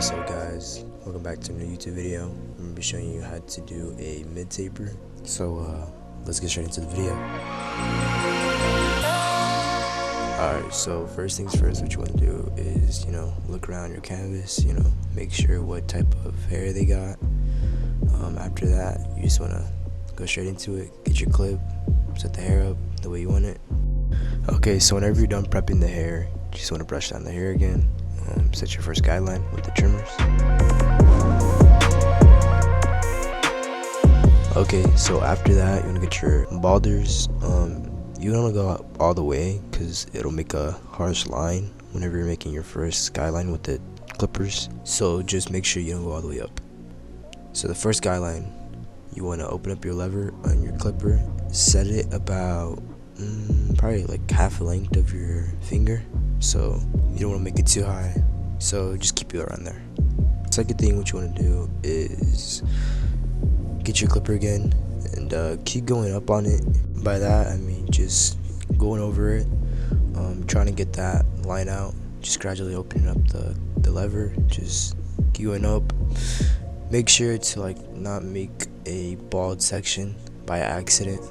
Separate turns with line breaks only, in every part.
What's up guys, welcome back to a new YouTube video. I'm going to be showing you how to do a mid taper. So let's get straight into the video. Alright, so first things first, what you want to do is, look around your canvas, make sure what type of hair they got. After that, you just want to go straight into it, get your clip, set the hair up the way you want it. Okay, so whenever you're done prepping the hair, you just want to brush down the hair again. Set your first guideline with the trimmers. Okay, so after that, you want to get your balders. You don't want to go all the way because it'll make a harsh line whenever you're making your first guideline with the clippers. So just make sure you don't go all the way up. So the first guideline, you want to open up your lever on your clipper, set it about probably like half a length of your finger. So you don't want to make it too high, so just keep it around there. Second thing, what you want to do is get your clipper again and keep going up on it. By that I mean just going over it, trying to get that line out, just gradually opening up the lever, just keep going up. Make sure to not make a bald section by accident.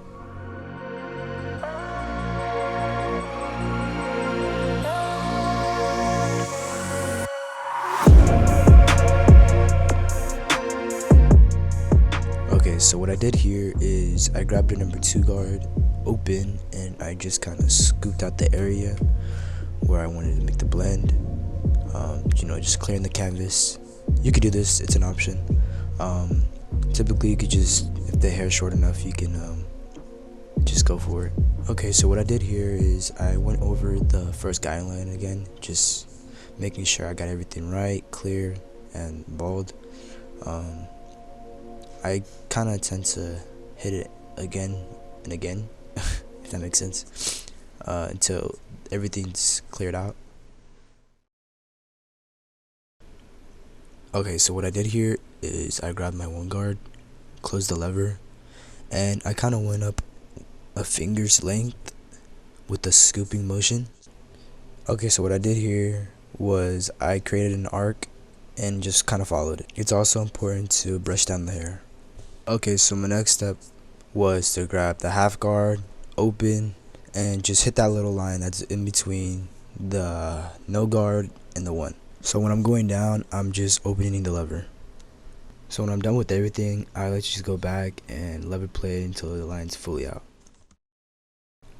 Okay, so what I did here is I grabbed a number 2 guard open and I just kind of scooped out the area where I wanted to make the blend. Just clearing the canvas. You could do this, it's an option. Typically you could just, if the hair's short enough, you can just go for it. Okay, so what I did here is I went over the first guideline again, just making sure I got everything right, clear and bald. I kind of tend to hit it again and again, if that makes sense, until everything's cleared out. Okay, so what I did here is I grabbed my 1 guard, closed the lever, and I kind of went up a finger's length with the scooping motion. Okay, so what I did here was I created an arc and just kind of followed it. It's also important to brush down the hair. Okay, so my next step was to grab the half guard, open, and just hit that little line that's in between the no guard and the 1. So when I'm going down, I'm just opening the lever. So when I'm done with everything, I like to just go back and lever play until the line's fully out.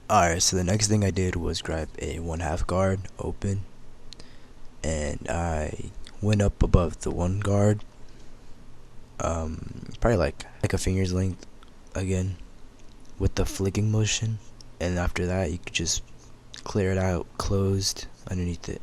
Alright, so the next thing I did was grab a 1/2 guard, open, and I went up above the 1 guard, probably like a finger's length again with the flicking motion, and after that you could just clear it out closed underneath it.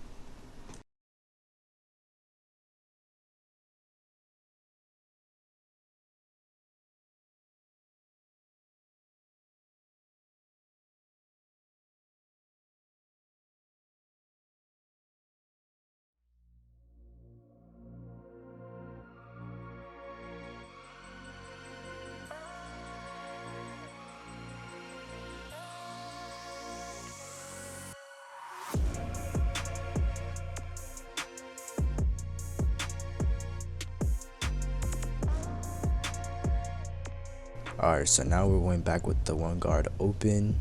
Alright, so now we're going back with the 1 guard open,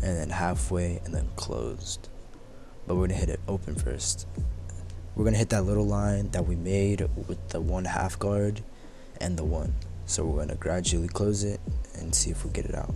and then halfway, and then closed. But we're gonna hit it open first. We're gonna hit that little line that we made with the 1/2 guard and the 1. So we're gonna gradually close it and see if we get it out.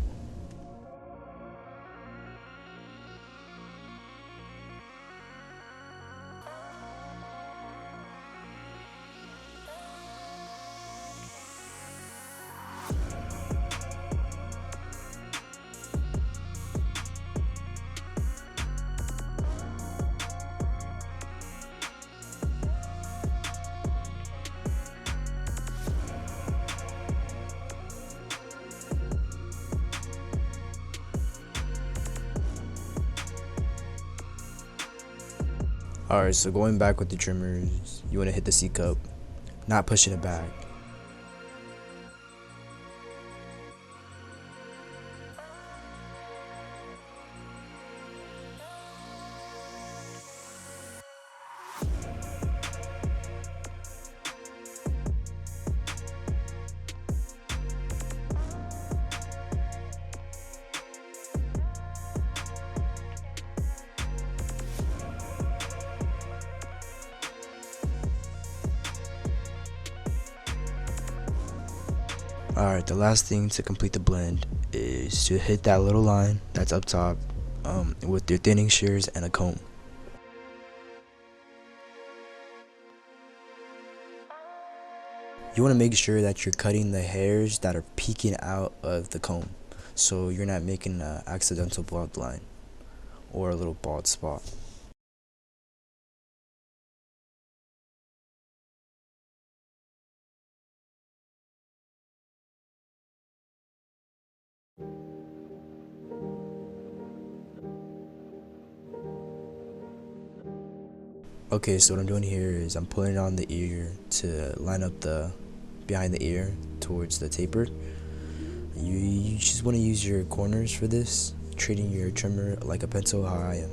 Alright, so going back with the trimmers, you want to hit the C cup, not pushing it back. Alright, the last thing to complete the blend is to hit that little line that's up top with your thinning shears and a comb. You want to make sure that you're cutting the hairs that are peeking out of the comb, so you're not making an accidental bald line or a little bald spot. Okay, so what I'm doing here is I'm pulling on the ear to line up the behind the ear towards the taper. You just want to use your corners for this, treating your trimmer like a pencil how I am.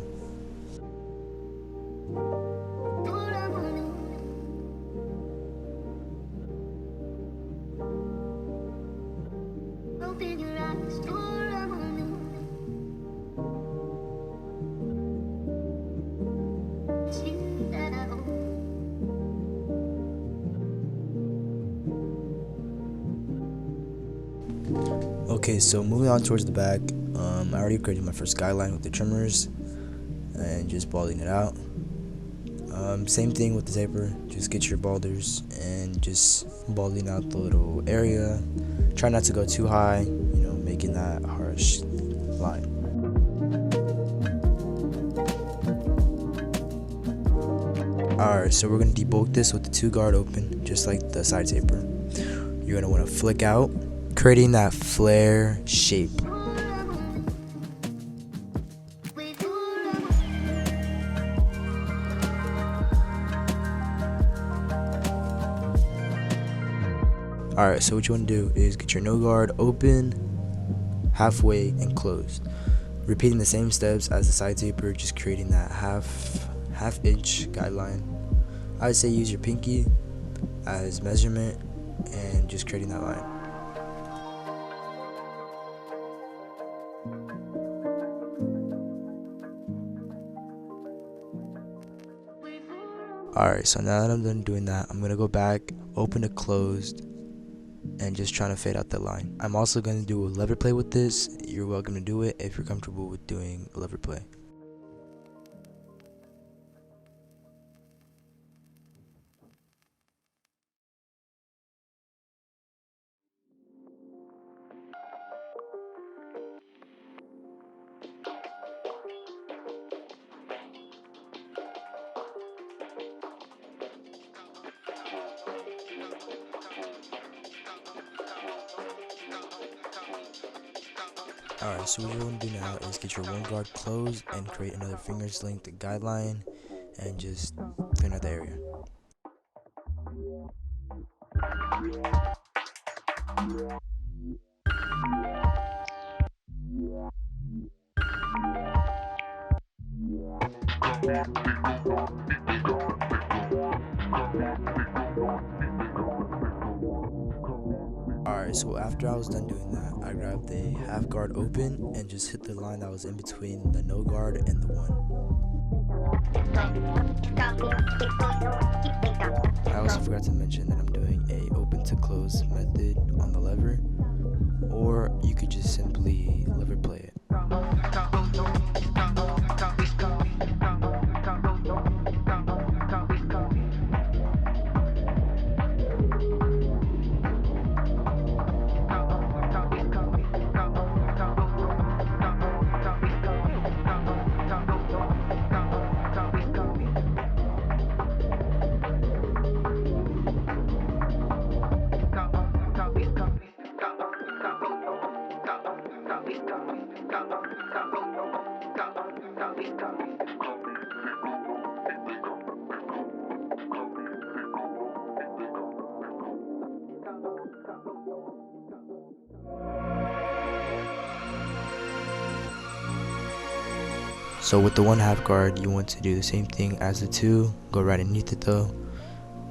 Okay, so moving on towards the back, I already created my first skyline with the trimmers and just balding it out. Same thing with the taper, just get your balders and just balding out the little area. Try not to go too high, making that harsh line. Alright, so we're going to debulk this with the 2 guard open, just like the side taper. You're going to want to flick out, creating that flare shape. Alright, so what you want to do is get your no guard open, halfway, and closed. Repeating the same steps as the side taper, just creating that half inch guideline. I would say use your pinky as measurement and just creating that line. Alright, so now that I'm done doing that, I'm going to go back, open to closed, and just trying to fade out the line. I'm also going to do a lever play with this. You're welcome to do it if you're comfortable with doing a lever play. Alright, so what you want to do now is get your 1 guard closed and create another finger's length guideline and just clean out the area. Alright, so after I was done doing that, I grabbed the half guard open and just hit the line that was in between the no guard and the 1. I also forgot to mention that I'm doing a open to close method on the lever, or you could just simply lever play it. So with the 1 half guard, you want to do the same thing as the 2, go right underneath it though,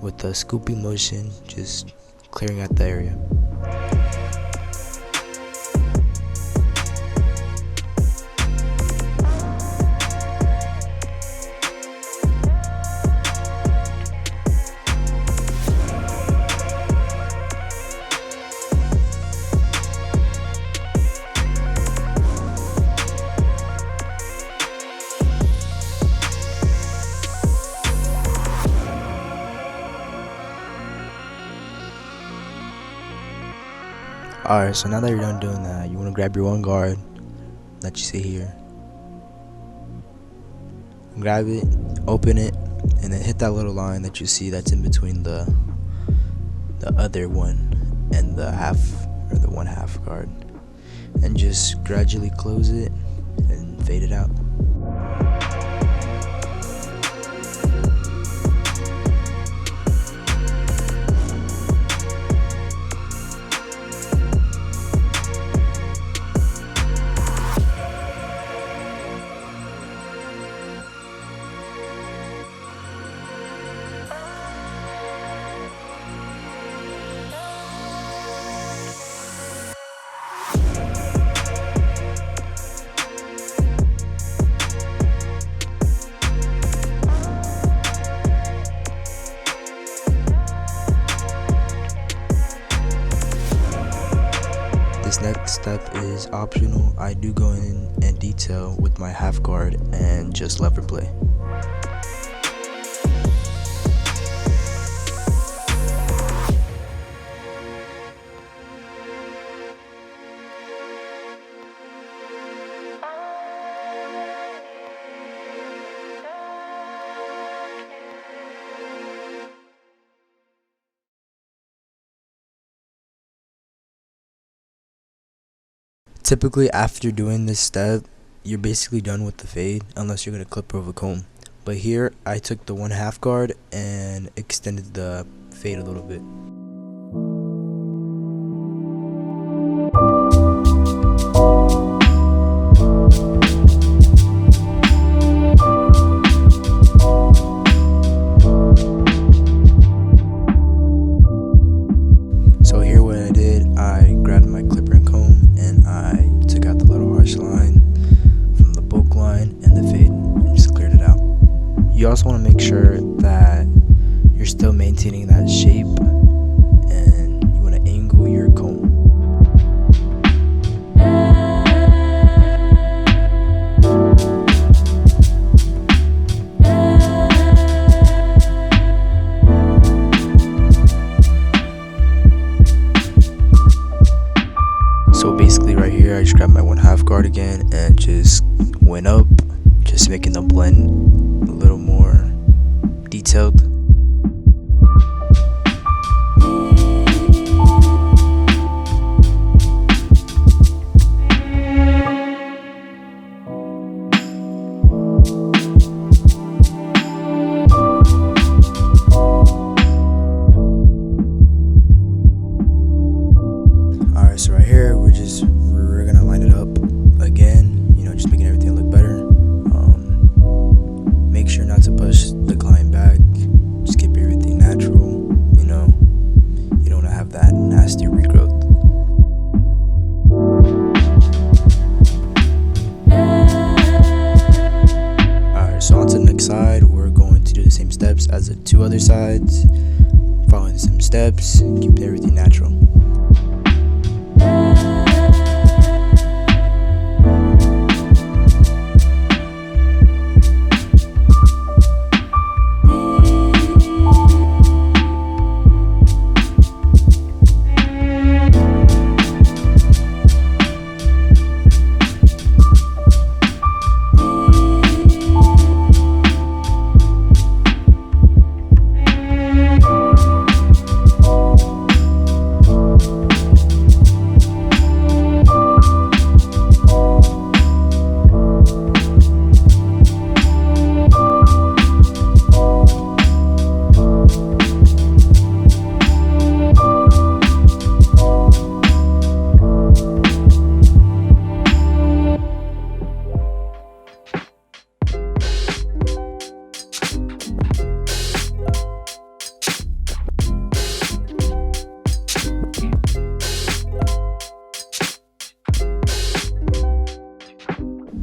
with the scooping motion, just clearing out the area. Alright, so now that you're done doing that, you want to grab your one guard that you see here. Grab it, open it, and then hit that little line that you see that's in between the other one and the half, or the 1/2 guard, and just gradually close it and fade it out. This next step is optional. I do go in detail with my half guard and just lever play. Typically after doing this step, you're basically done with the fade unless you're going to clip over comb. But here I took the 1/2 guard and extended the fade a little bit. So here what I did, I grabbed my clipper and comb and I took out the little harsh line from the bulk line and the fade and just cleared it out. You also want to make sure that you're still maintaining that shape, and you want to angle your comb. So basically right here I just grabbed my 1/2 guard again and just went up, just making the blend a little more detailed. Alright, so right here we're gonna line it up again, just making everything look better. Make sure not to push the client back, just keep everything natural, you don't want to have that nasty regrowth. Alright, so on to the next side, we're going to do the same steps as the 2 other sides, following the same steps, keep everything natural.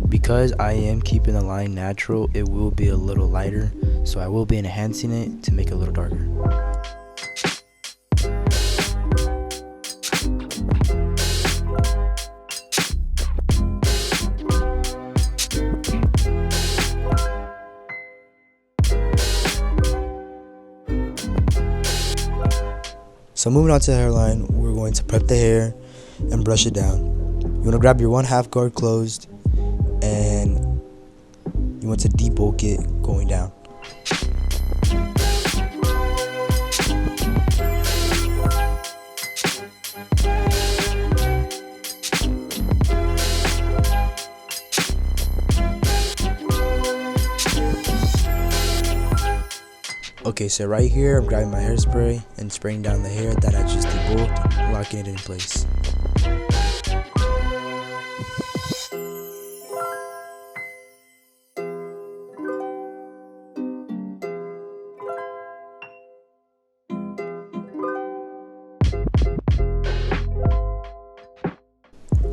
Because I am keeping the line natural, it will be a little lighter, so I will be enhancing it to make it a little darker. So moving on to the hairline, we're going to prep the hair, and brush it down. You want to grab your 1/2 guard closed and you want to debulk it going down. Okay, so right here I'm grabbing my hairspray and spraying down the hair that I just debulked, locking it in place.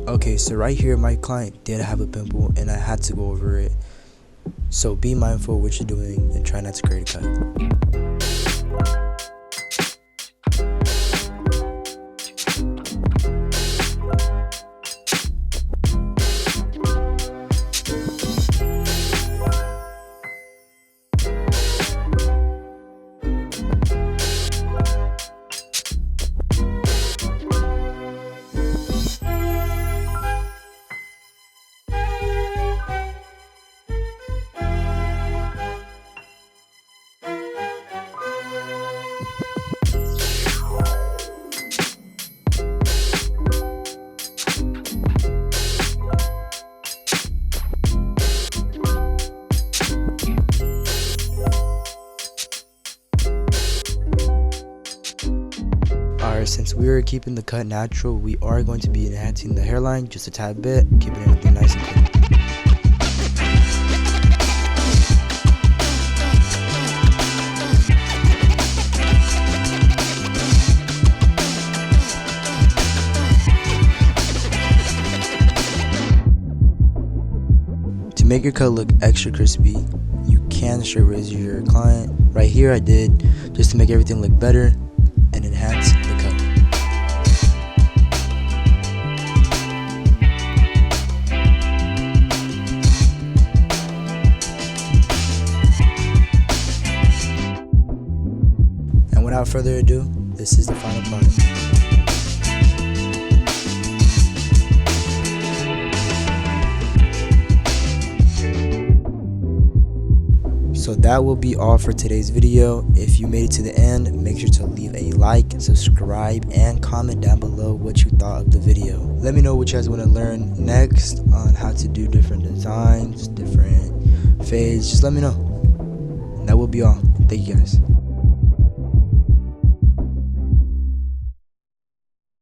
Okay, so right here my client did have a pimple and I had to go over it. So be mindful of what you're doing and try not to create a cut. Alright, since we are keeping the cut natural, we are going to be enhancing the hairline just a tad bit, keeping everything nice and clean. To make your cut look extra crispy, you can straight razor your client. Right here I did, just to make everything look better and enhance the cut. And without further ado, this is the final product. So that will be all for today's video. If you made it to the end, make sure to leave a like, subscribe, and comment down below what you thought of the video. Let me know what you guys want to learn next on how to do different designs, different fades. Just let me know. And that will be all. Thank you guys.